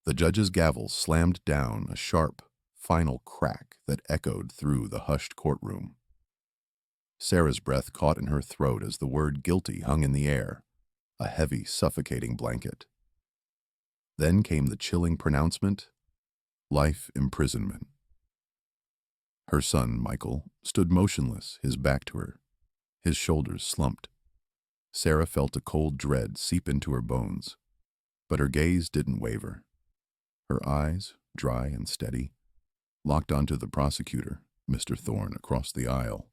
The judge's gavel slammed down a sharp, final crack that echoed through the hushed courtroom. Sarah's breath caught in her throat as the word guilty hung in the air, a heavy, suffocating blanket. Then came the chilling pronouncement, life imprisonment. Her son, Michael, stood motionless, his back to her, his shoulders slumped. Sarah felt a cold dread seep into her bones, but her gaze didn't waver. Her eyes, dry and steady, locked onto the prosecutor, Mr. Thorne, across the aisle.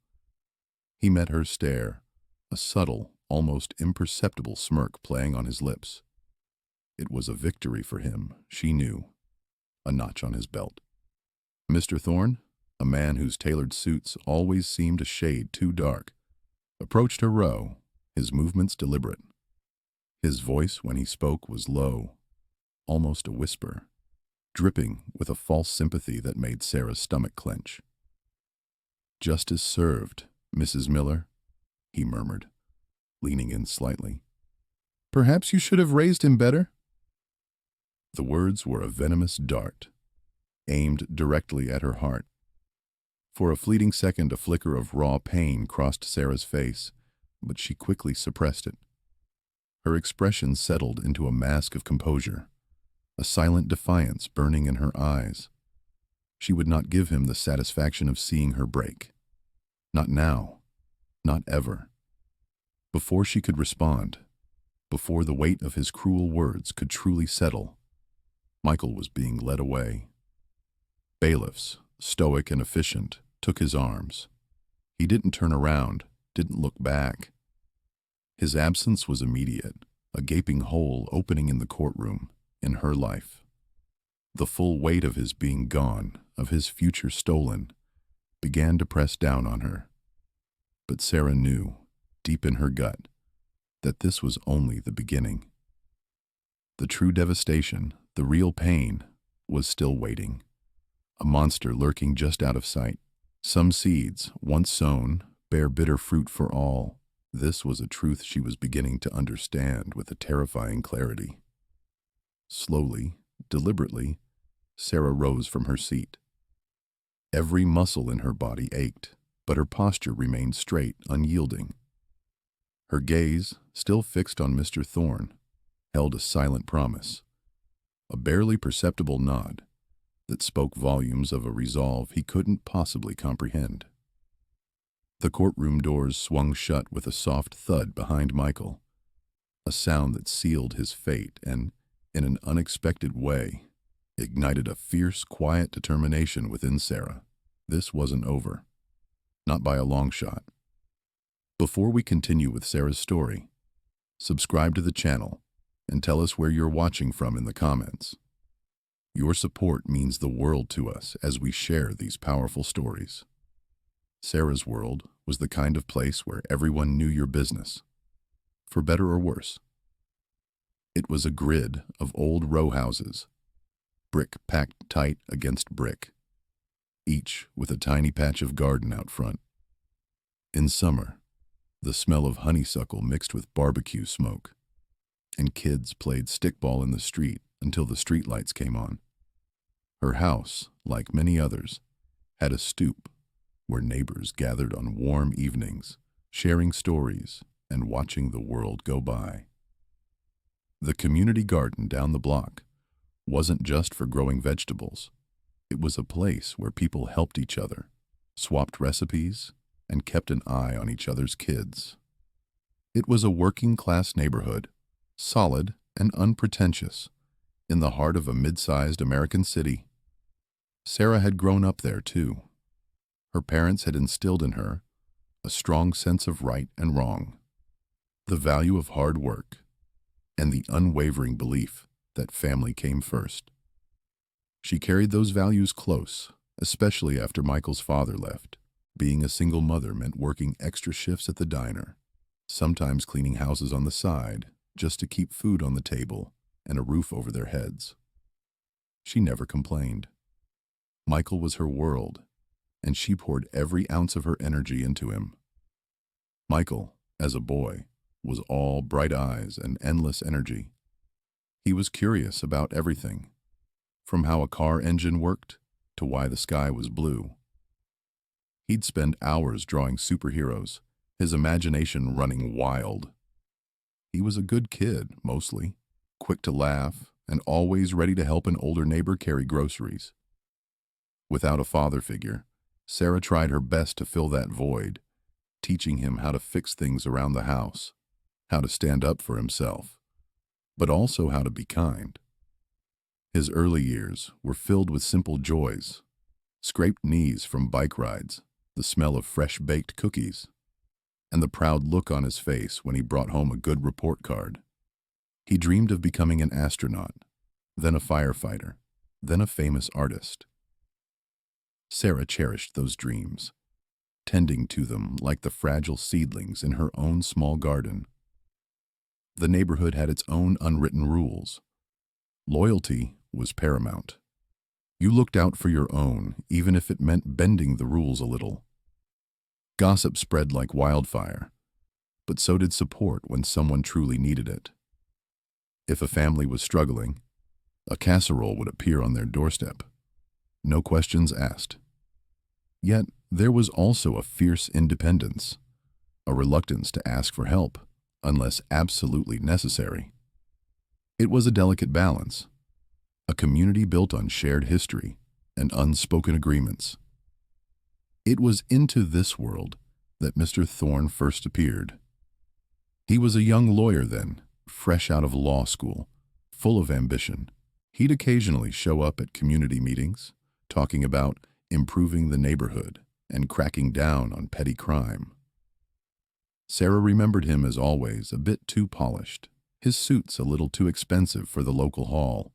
He met her stare, a subtle, almost imperceptible smirk playing on his lips. It was a victory for him, she knew, a notch on his belt. Mr. Thorne, a man whose tailored suits always seemed a shade too dark, approached her row, his movements deliberate. His voice, when he spoke, was low, almost a whisper, dripping with a false sympathy that made Sarah's stomach clench. "Justice served, Mrs. Miller," he murmured, leaning in slightly. "Perhaps you should have raised him better." The words were a venomous dart, aimed directly at her heart. For a fleeting second, a flicker of raw pain crossed Sarah's face, but she quickly suppressed it. Her expression settled into a mask of composure, a silent defiance burning in her eyes. She would not give him the satisfaction of seeing her break. Not now, not ever. Before she could respond, before the weight of his cruel words could truly settle, Michael was being led away. Bailiffs, stoic and efficient, took his arms. He didn't turn around, didn't look back. His absence was immediate, a gaping hole opening in the courtroom, in her life. The full weight of his being gone, of his future stolen, began to press down on her. But Sarah knew, deep in her gut, that this was only the beginning. The true devastation, the real pain, was still waiting. A monster lurking just out of sight. Some seeds, once sown, bear bitter fruit for all. This was a truth she was beginning to understand with a terrifying clarity. Slowly, deliberately, Sarah rose from her seat. Every muscle in her body ached, but her posture remained straight, unyielding. Her gaze, still fixed on Mr. Thorne, held a silent promise, a barely perceptible nod that spoke volumes of a resolve he couldn't possibly comprehend. The courtroom doors swung shut with a soft thud behind Michael, a sound that sealed his fate and, in an unexpected way, ignited a fierce, quiet determination within Sarah. This wasn't over. Not by a long shot. Before we continue with Sarah's story, subscribe to the channel and tell us where you're watching from in the comments. Your support means the world to us as we share these powerful stories. Sarah's world was the kind of place where everyone knew your business, for better or worse. It was a grid of old row houses, brick packed tight against brick, each with a tiny patch of garden out front. In summer, the smell of honeysuckle mixed with barbecue smoke, and kids played stickball in the street until the streetlights came on. Her house, like many others, had a stoop where neighbors gathered on warm evenings, sharing stories and watching the world go by. The community garden down the block wasn't just for growing vegetables. It was a place where people helped each other, swapped recipes, and kept an eye on each other's kids. It was a working-class neighborhood, solid and unpretentious, in the heart of a mid-sized American city. Sarah had grown up there, too. Her parents had instilled in her a strong sense of right and wrong, the value of hard work, and the unwavering belief that family came first. She carried those values close, especially after Michael's father left. Being a single mother meant working extra shifts at the diner, sometimes cleaning houses on the side, just to keep food on the table and a roof over their heads. She never complained. Michael was her world, and she poured every ounce of her energy into him. Michael, as a boy, was all bright eyes and endless energy. He was curious about everything, from how a car engine worked to why the sky was blue. He'd spend hours drawing superheroes, his imagination running wild. He was a good kid, mostly, quick to laugh, and always ready to help an older neighbor carry groceries. Without a father figure, Sarah tried her best to fill that void, teaching him how to fix things around the house, how to stand up for himself, but also how to be kind. His early years were filled with simple joys: scraped knees from bike rides, the smell of fresh-baked cookies, and the proud look on his face when he brought home a good report card. He dreamed of becoming an astronaut, then a firefighter, then a famous artist. Sarah cherished those dreams, tending to them like the fragile seedlings in her own small garden. The neighborhood had its own unwritten rules. Loyalty was paramount. You looked out for your own, even if it meant bending the rules a little. Gossip spread like wildfire, but so did support when someone truly needed it. If a family was struggling, a casserole would appear on their doorstep. No questions asked. Yet there was also a fierce independence, a reluctance to ask for help unless absolutely necessary. It was a delicate balance, a community built on shared history and unspoken agreements. It was into this world that Mr. Thorne first appeared. He was a young lawyer then, fresh out of law school, full of ambition. He'd occasionally show up at community meetings, talking about improving the neighborhood and cracking down on petty crime. Sarah remembered him as always a bit too polished, his suits a little too expensive for the local hall.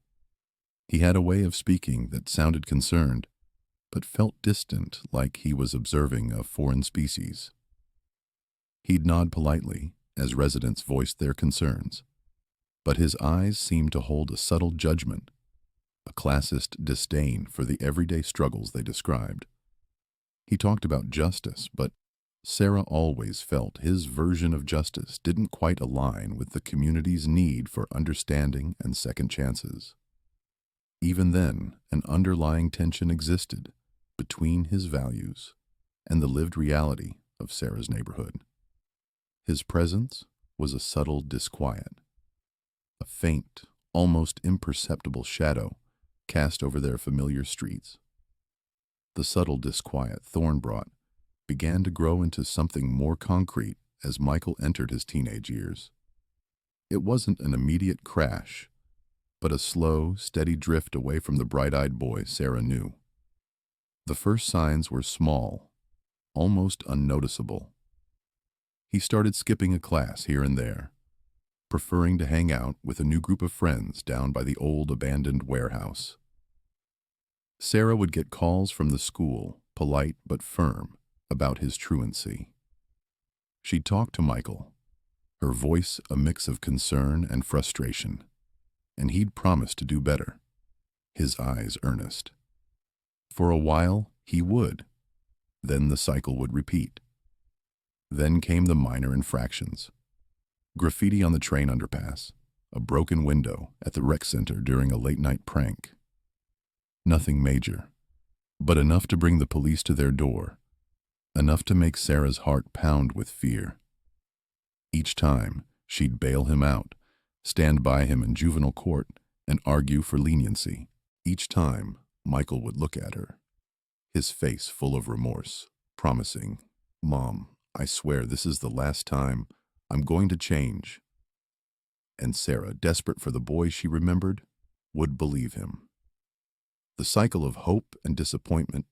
He had a way of speaking that sounded concerned, but felt distant, like he was observing a foreign species. He'd nod politely as residents voiced their concerns, but his eyes seemed to hold a subtle judgment, a classist disdain for the everyday struggles they described. He talked about justice, but Sarah always felt his version of justice didn't quite align with the community's need for understanding and second chances. Even then, an underlying tension existed between his values and the lived reality of Sarah's neighborhood. His presence was a subtle disquiet, a faint, almost imperceptible shadow cast over their familiar streets. The subtle disquiet Thorne brought began to grow into something more concrete as Michael entered his teenage years. It wasn't an immediate crash, but a slow, steady drift away from the bright-eyed boy Sarah knew. The first signs were small, almost unnoticeable. He started skipping a class here and there, preferring to hang out with a new group of friends down by the old abandoned warehouse. Sarah would get calls from the school, polite but firm, about his truancy. She'd talk to Michael, her voice a mix of concern and frustration, and he'd promise to do better, his eyes earnest. For a while, he would. Then the cycle would repeat. Then came the minor infractions. Graffiti on the train underpass, a broken window at the rec center during a late-night prank. Nothing major, but enough to bring the police to their door, enough to make Sarah's heart pound with fear. Each time, she'd bail him out, stand by him in juvenile court, and argue for leniency. Each time, Michael would look at her, his face full of remorse, promising, "Mom, I swear this is the last time. I'm going to change." And Sarah, desperate for the boy she remembered, would believe him. The cycle of hope and disappointment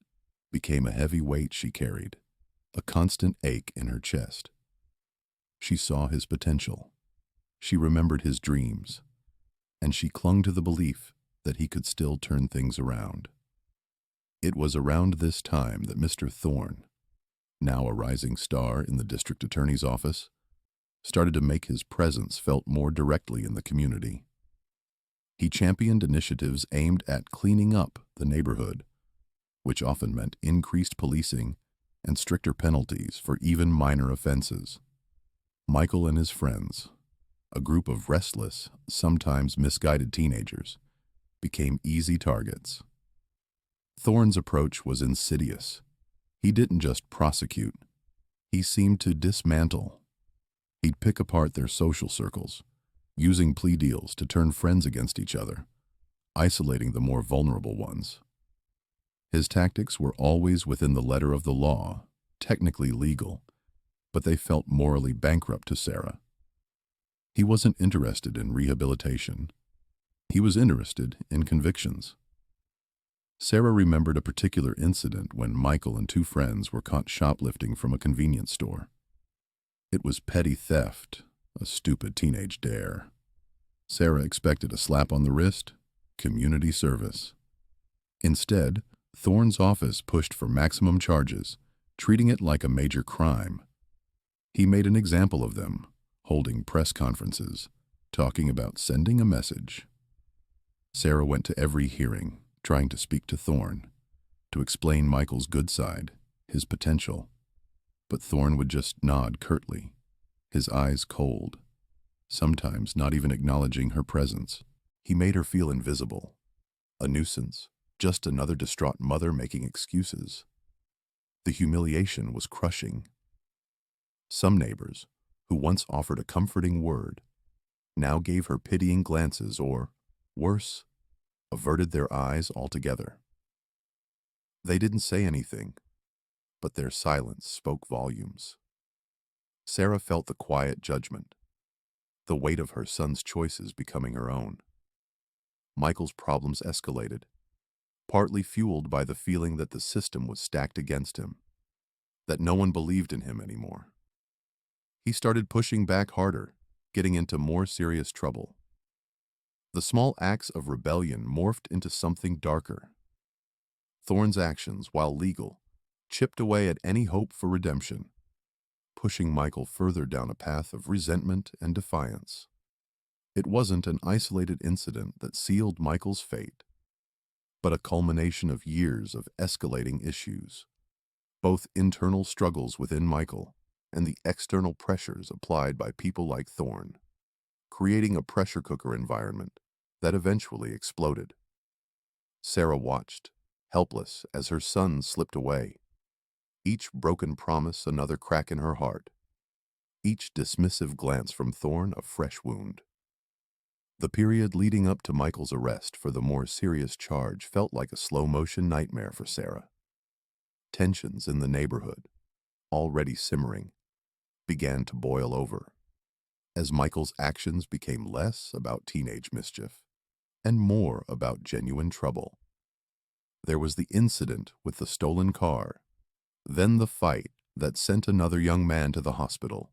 became a heavy weight she carried, a constant ache in her chest. She saw his potential. She remembered his dreams, and she clung to the belief that he could still turn things around. It was around this time that Mr. Thorne, now a rising star in the district attorney's office, started to make his presence felt more directly in the community. He championed initiatives aimed at cleaning up the neighborhood, which often meant increased policing and stricter penalties for even minor offenses. Michael and his friends, a group of restless, sometimes misguided teenagers, became easy targets. Thorne's approach was insidious. He didn't just prosecute, he seemed to dismantle. He'd pick apart their social circles, using plea deals to turn friends against each other, isolating the more vulnerable ones. His tactics were always within the letter of the law, technically legal, but they felt morally bankrupt to Sarah. He wasn't interested in rehabilitation. He was interested in convictions. Sarah remembered a particular incident when Michael and two friends were caught shoplifting from a convenience store. It was petty theft, a stupid teenage dare. Sarah expected a slap on the wrist, community service. Instead, Thorne's office pushed for maximum charges, treating it like a major crime. He made an example of them, holding press conferences, talking about sending a message. Sarah went to every hearing, trying to speak to Thorne, to explain Michael's good side, his potential. But Thorne would just nod curtly, his eyes cold, sometimes not even acknowledging her presence. He made her feel invisible, a nuisance, just another distraught mother making excuses. The humiliation was crushing. Some neighbors, who once offered a comforting word, now gave her pitying glances or, worse, averted their eyes altogether. They didn't say anything, but their silence spoke volumes. Sarah felt the quiet judgment, the weight of her son's choices becoming her own. Michael's problems escalated, partly fueled by the feeling that the system was stacked against him, that no one believed in him anymore. He started pushing back harder, getting into more serious trouble. The small acts of rebellion morphed into something darker. Thorne's actions, while legal, chipped away at any hope for redemption, pushing Michael further down a path of resentment and defiance. It wasn't an isolated incident that sealed Michael's fate, but a culmination of years of escalating issues, both internal struggles within Michael and the external pressures applied by people like Thorne, creating a pressure cooker environment that eventually exploded. Sarah watched, helpless as her son slipped away, each broken promise another crack in her heart, each dismissive glance from Thorne a fresh wound. The period leading up to Michael's arrest for the more serious charge felt like a slow-motion nightmare for Sarah. Tensions in the neighborhood, already simmering, began to boil over, as Michael's actions became less about teenage mischief and more about genuine trouble. There was the incident with the stolen car, then the fight that sent another young man to the hospital.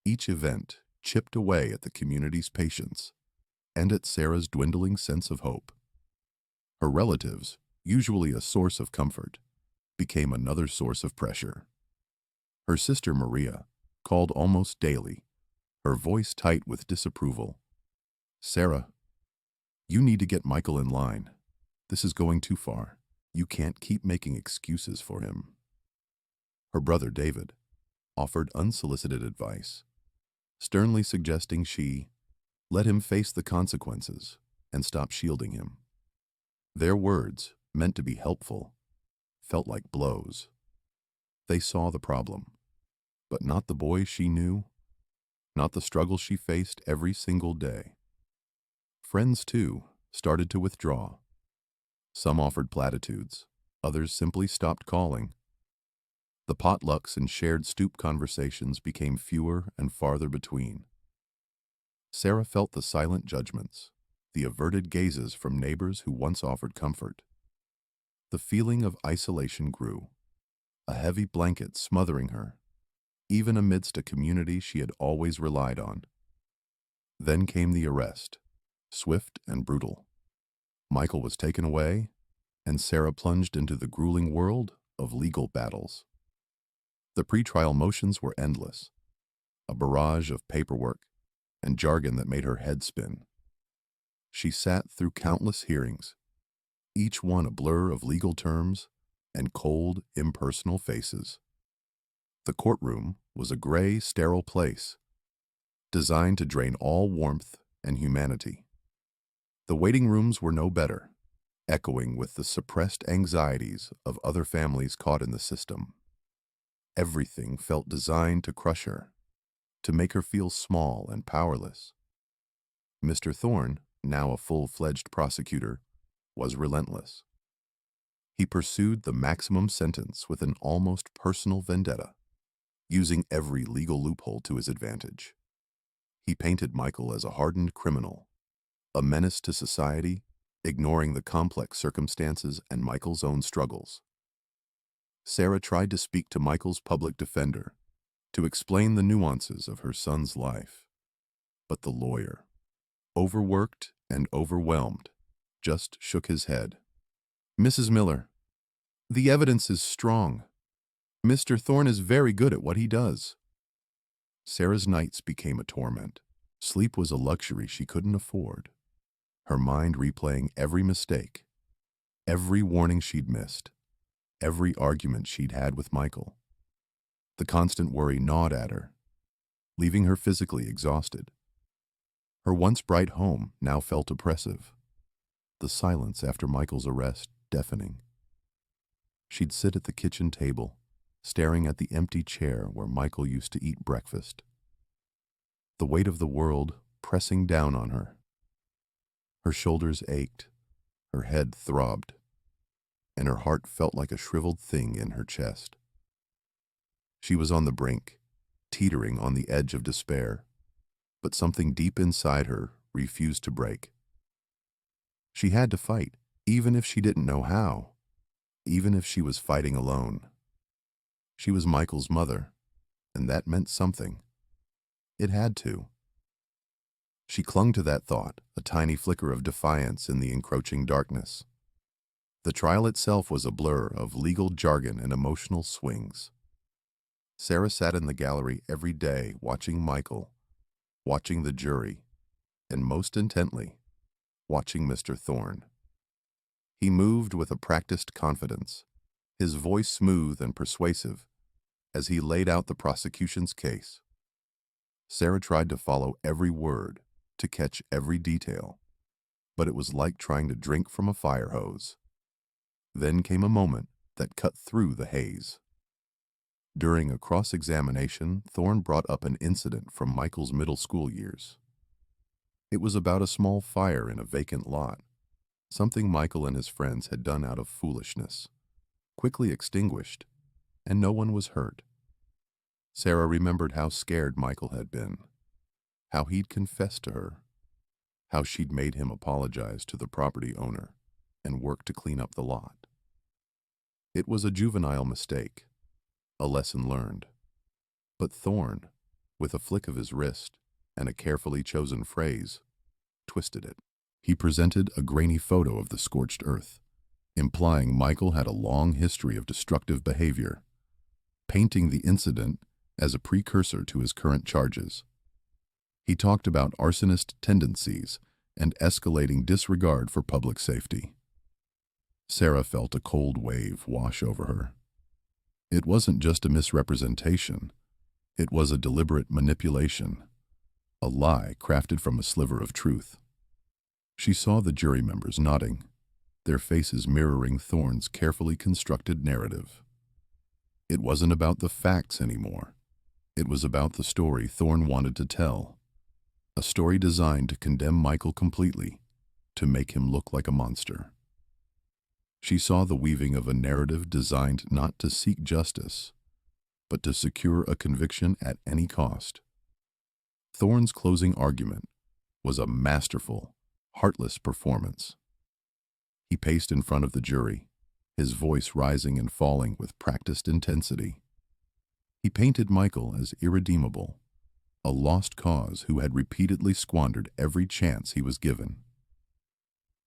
Each event chipped away at the community's patience and at Sarah's dwindling sense of hope. Her relatives, usually a source of comfort, became another source of pressure. Her sister Maria called almost daily, her voice tight with disapproval. "Sarah, you need to get Michael in line. This is going too far. You can't keep making excuses for him." Her brother David offered unsolicited advice, sternly suggesting she let him face the consequences and stop shielding him. Their words, meant to be helpful, felt like blows. They saw the problem, but not the boy she knew, not the struggle she faced every single day. Friends, too, started to withdraw. Some offered platitudes, others simply stopped calling. The potlucks and shared stoop conversations became fewer and farther between. Sarah felt the silent judgments, the averted gazes from neighbors who once offered comfort. The feeling of isolation grew, a heavy blanket smothering her, even amidst a community she had always relied on. Then came the arrest, swift and brutal. Michael was taken away, and Sarah plunged into the grueling world of legal battles. The pretrial motions were endless, a barrage of paperwork and jargon that made her head spin. She sat through countless hearings, each one a blur of legal terms and cold, impersonal faces. The courtroom was a gray, sterile place, designed to drain all warmth and humanity. The waiting rooms were no better, echoing with the suppressed anxieties of other families caught in the system. Everything felt designed to crush her, to make her feel small and powerless. Mr. Thorne, now a full-fledged prosecutor, was relentless. He pursued the maximum sentence with an almost personal vendetta, using every legal loophole to his advantage. He painted Michael as a hardened criminal, a menace to society, ignoring the complex circumstances and Michael's own struggles. Sarah tried to speak to Michael's public defender, to explain the nuances of her son's life. But the lawyer, overworked and overwhelmed, just shook his head. "Mrs. Miller, the evidence is strong. Mr. Thorne is very good at what he does." Sarah's nights became a torment. Sleep was a luxury she couldn't afford, her mind replaying every mistake, every warning she'd missed, every argument she'd had with Michael. The constant worry gnawed at her, leaving her physically exhausted. Her once bright home now felt oppressive, the silence after Michael's arrest deafening. She'd sit at the kitchen table, staring at the empty chair where Michael used to eat breakfast. The weight of the world pressing down on her. Her shoulders ached, her head throbbed, and her heart felt like a shriveled thing in her chest. She was on the brink, teetering on the edge of despair, but something deep inside her refused to break. She had to fight, even if she didn't know how, even if she was fighting alone. She was Michael's mother, and that meant something. It had to. She clung to that thought, a tiny flicker of defiance in the encroaching darkness. The trial itself was a blur of legal jargon and emotional swings. Sarah sat in the gallery every day watching Michael, watching the jury, and most intently, watching Mr. Thorne. He moved with a practiced confidence, his voice smooth and persuasive, as he laid out the prosecution's case. Sarah tried to follow every word, to catch every detail, but it was like trying to drink from a fire hose. Then came a moment that cut through the haze. During a cross-examination, Thorne brought up an incident from Michael's middle school years. It was about a small fire in a vacant lot, something Michael and his friends had done out of foolishness, quickly extinguished, and no one was hurt. Sarah remembered how scared Michael had been, how he'd confessed to her, how she'd made him apologize to the property owner and work to clean up the lot. It was a juvenile mistake, a lesson learned. But Thorne, with a flick of his wrist and a carefully chosen phrase, twisted it. He presented a grainy photo of the scorched earth, implying Michael had a long history of destructive behavior, painting the incident as a precursor to his current charges. He talked about arsonist tendencies and escalating disregard for public safety. Sarah felt a cold wave wash over her. It wasn't just a misrepresentation. It was a deliberate manipulation, a lie crafted from a sliver of truth. She saw the jury members nodding, their faces mirroring Thorne's carefully constructed narrative. It wasn't about the facts anymore. It was about the story Thorne wanted to tell, a story designed to condemn Michael completely, to make him look like a monster. She saw the weaving of a narrative designed not to seek justice, but to secure a conviction at any cost. Thorne's closing argument was a masterful, heartless performance. He paced in front of the jury, his voice rising and falling with practiced intensity. He painted Michael as irredeemable, a lost cause who had repeatedly squandered every chance he was given.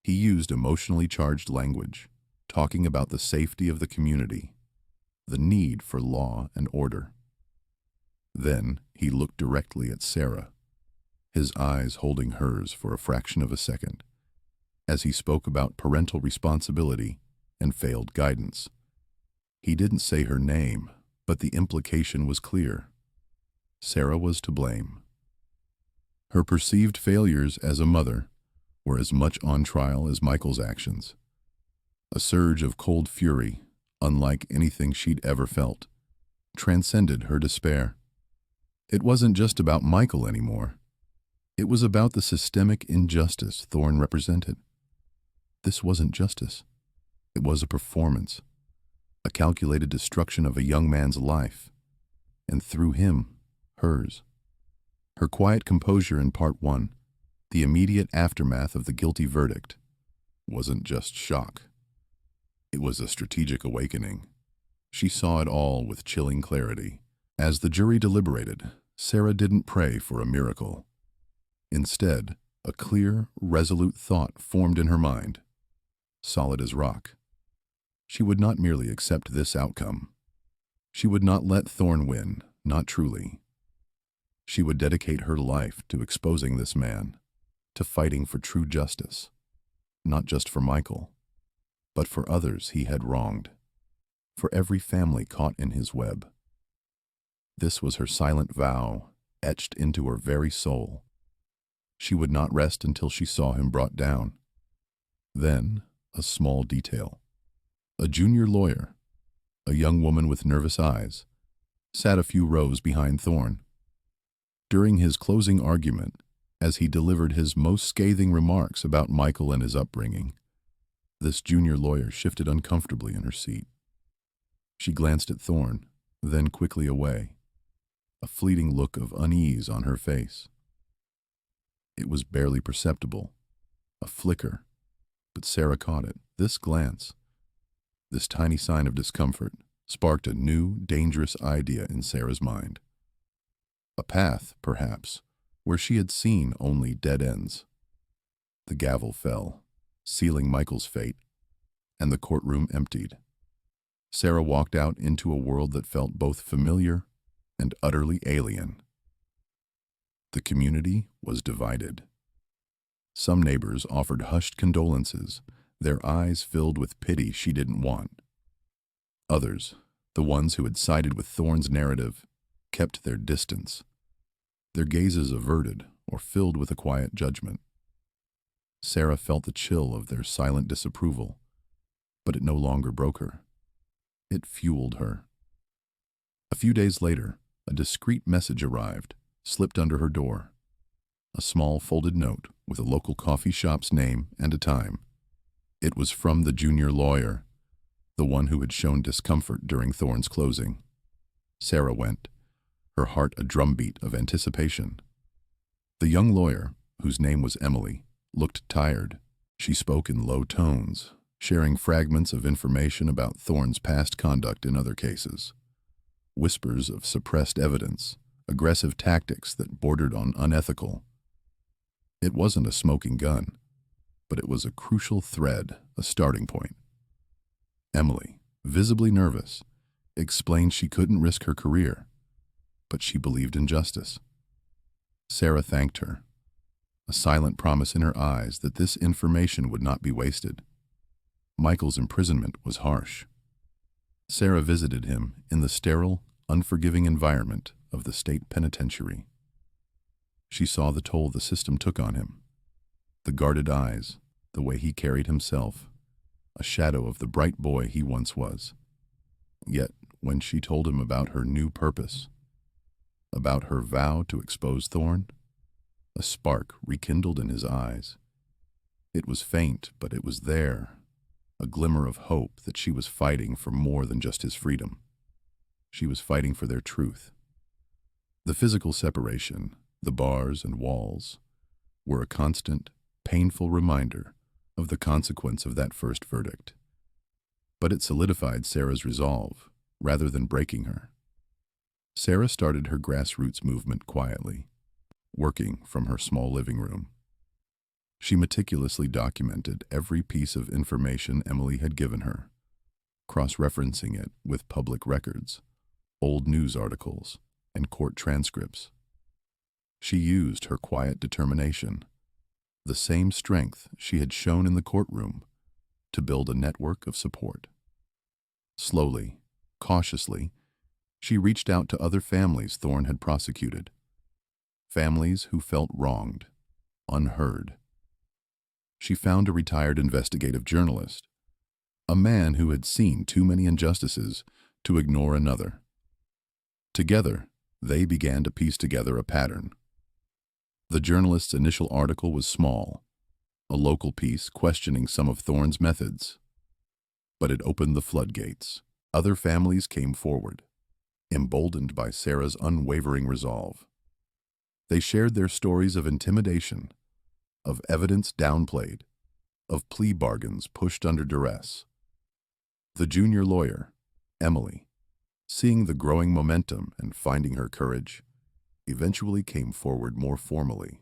He used emotionally charged language, talking about the safety of the community, the need for law and order. Then he looked directly at Sarah, his eyes holding hers for a fraction of a second, as he spoke about parental responsibility and failed guidance. He didn't say her name, but the implication was clear. Sarah was to blame. Her perceived failures as a mother were as much on trial as Michael's actions. A surge of cold fury, unlike anything she'd ever felt, transcended her despair. It wasn't just about Michael anymore. It was about the systemic injustice Thorne represented. This wasn't justice. It was a performance, a calculated destruction of a young man's life, and through him, hers. Her quiet composure in part one, the immediate aftermath of the guilty verdict, wasn't just shock. It was a strategic awakening. She saw it all with chilling clarity. As the jury deliberated, Sarah didn't pray for a miracle. Instead, a clear, resolute thought formed in her mind, solid as rock. She would not merely accept this outcome. She would not let Thorne win, not truly. She would dedicate her life to exposing this man, to fighting for true justice, not just for Michael, but for others he had wronged, for every family caught in his web. This was her silent vow, etched into her very soul. She would not rest until she saw him brought down. Then, a small detail. A junior lawyer, a young woman with nervous eyes, sat a few rows behind Thorne. During his closing argument, as he delivered his most scathing remarks about Michael and his upbringing, this junior lawyer shifted uncomfortably in her seat. She glanced at Thorne, then quickly away, a fleeting look of unease on her face. It was barely perceptible, a flicker, but Sarah caught it. This glance, this tiny sign of discomfort, sparked a new, dangerous idea in Sarah's mind. A path, perhaps, where she had seen only dead ends. The gavel fell, sealing Michael's fate, and the courtroom emptied. Sarah walked out into a world that felt both familiar and utterly alien. The community was divided. Some neighbors offered hushed condolences, their eyes filled with pity she didn't want. Others, the ones who had sided with Thorne's narrative, kept their distance, their gazes averted or filled with a quiet judgment. Sarah felt the chill of their silent disapproval, but it no longer broke her. It fueled her. A few days later, a discreet message arrived, slipped under her door. A small folded note with a local coffee shop's name and a time. It was from the junior lawyer, the one who had shown discomfort during Thorne's closing. Sarah went, her heart a drumbeat of anticipation. The young lawyer, whose name was Emily, looked tired. She spoke in low tones, sharing fragments of information about Thorne's past conduct in other cases. Whispers of suppressed evidence, aggressive tactics that bordered on unethical. It wasn't a smoking gun, but it was a crucial thread, a starting point. Emily, visibly nervous, explained she couldn't risk her career, but she believed in justice. Sarah thanked her, a silent promise in her eyes that this information would not be wasted. Michael's imprisonment was harsh. Sarah visited him in the sterile, unforgiving environment of the state penitentiary. She saw the toll the system took on him, the guarded eyes, the way he carried himself, a shadow of the bright boy he once was. Yet, when she told him about her new purpose, about her vow to expose Thorne, a spark rekindled in his eyes. It was faint, but it was there, a glimmer of hope that she was fighting for more than just his freedom. She was fighting for their truth. The physical separation, the bars and walls, were a constant, painful reminder of the consequence of that first verdict. But it solidified Sarah's resolve, rather than breaking her. Sarah started her grassroots movement quietly, working from her small living room. She meticulously documented every piece of information Emily had given her, cross-referencing it with public records, old news articles, and court transcripts. She used her quiet determination, the same strength she had shown in the courtroom, to build a network of support. Slowly, cautiously, she reached out to other families Thorne had prosecuted, families who felt wronged, unheard. she found a retired investigative journalist, a man who had seen too many injustices to ignore another. Together, they began to piece together a pattern. The journalist's initial article was small, a local piece questioning some of Thorne's methods. But it opened the floodgates. Other families came forward, emboldened by Sarah's unwavering resolve. They shared their stories of intimidation, of evidence downplayed, of plea bargains pushed under duress. The junior lawyer, Emily, seeing the growing momentum and finding her courage, eventually came forward more formally,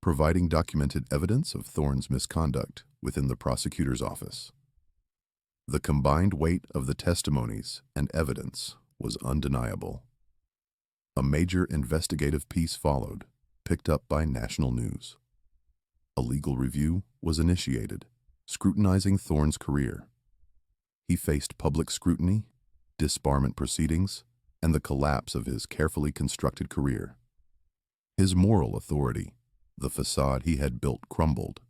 providing documented evidence of Thorne's misconduct within the prosecutor's office. The combined weight of the testimonies and evidence was undeniable. A major investigative piece followed, picked up by national news. A legal review was initiated, scrutinizing Thorne's career. He faced public scrutiny, disbarment proceedings, and the collapse of his carefully constructed career. His moral authority, the facade he had built, crumbled.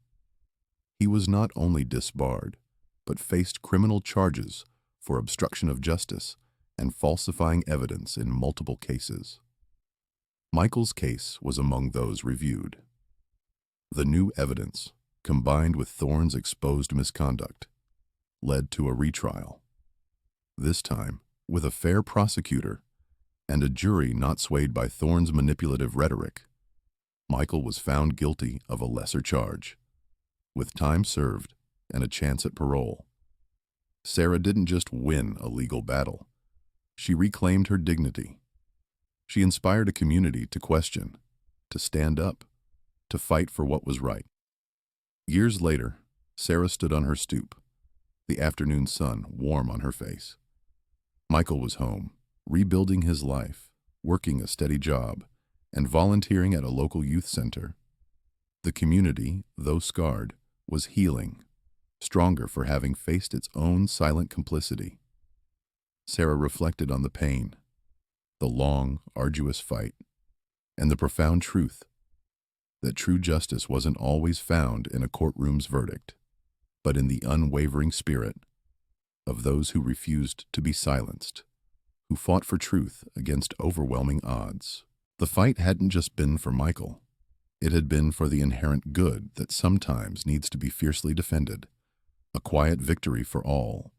He was not only disbarred, but faced criminal charges for obstruction of justice and falsifying evidence in multiple cases. Michael's case was among those reviewed. The new evidence, combined with Thorne's exposed misconduct, led to a retrial. This time, with a fair prosecutor and a jury not swayed by Thorne's manipulative rhetoric, Michael was found guilty of a lesser charge, with time served and a chance at parole. Sarah didn't just win a legal battle. She reclaimed her dignity. She inspired a community to question, to stand up, to fight for what was right. Years later, Sarah stood on her stoop, the afternoon sun warm on her face. Michael was home, rebuilding his life, working a steady job, and volunteering at a local youth center. The community, though scarred, was healing, stronger for having faced its own silent complicity. Sarah reflected on the pain, the long, arduous fight, and the profound truth that true justice wasn't always found in a courtroom's verdict, but in the unwavering spirit of those who refused to be silenced, who fought for truth against overwhelming odds. The fight hadn't just been for Michael. It had been for the inherent good that sometimes needs to be fiercely defended, a quiet victory for all